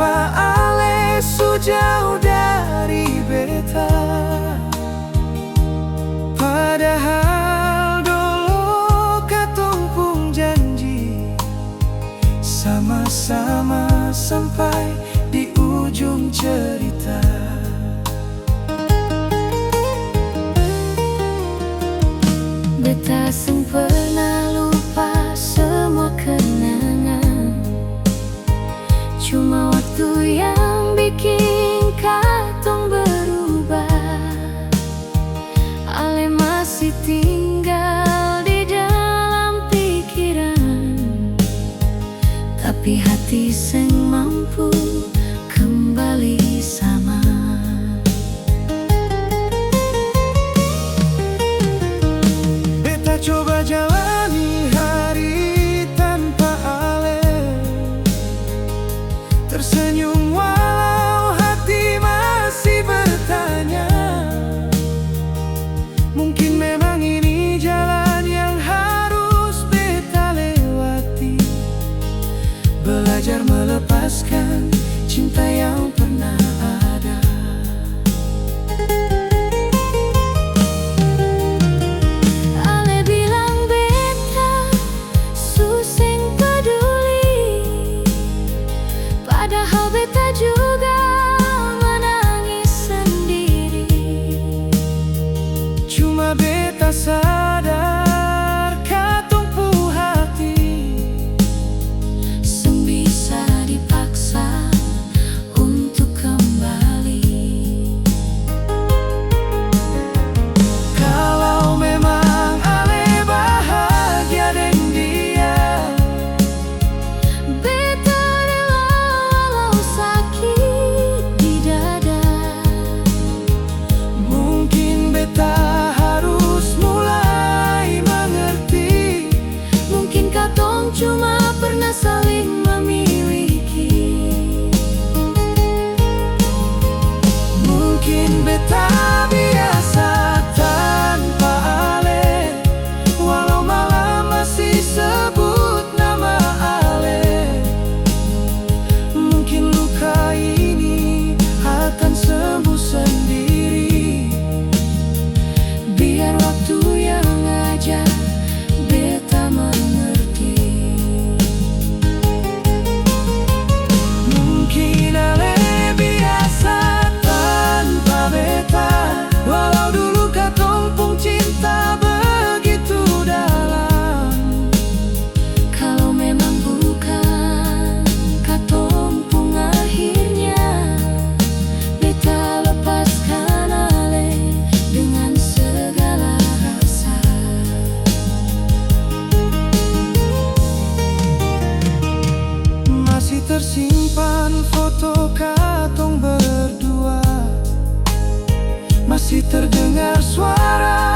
tanpa ale, sejauh dari beta. Padahal dulu katong pun janji sama-sama sampai di ujung cerita. Beta seng pernah lupa semua kenangan, cuma waktu yang bikin katong berubah. Ale masih tinggal di dalam pikiran, tapi hati seng mampu kembali sama. Beta coba jalani hari tanpa ale, tersenyum walau hati masih bertanya. Mungkin memang ini jalan yang harus beta lewati, belajar melepaskan cinta yang pernah ada. Ale bilang beta suseng peduli, padahal beta juga menangis sendiri. Cuma beta sadar katong pu hati Seng bisa dipaksa untuk kembali. kalau memang ale bahagia dengan dia. Beta rela walau sakit di dada. Mungkin beta harus mulai mengerti, Mungkin katong cuma pernah saling memiliki. mungkin beta biasa tanpa ale, walau malam masih sebut nama ale. Mungkin luka ini akan sembuh sendiri, biar waktu yang ajar beta mengerti. Mungkin ale biasa tanpa beta, walau dulu katong pun cinta begitu dalam. Kalau memang bukan katong pun akhirnya, beta lepaskan ale dengan segala rasa. Masih tersimpan foto katong berdua, masih terdengar suara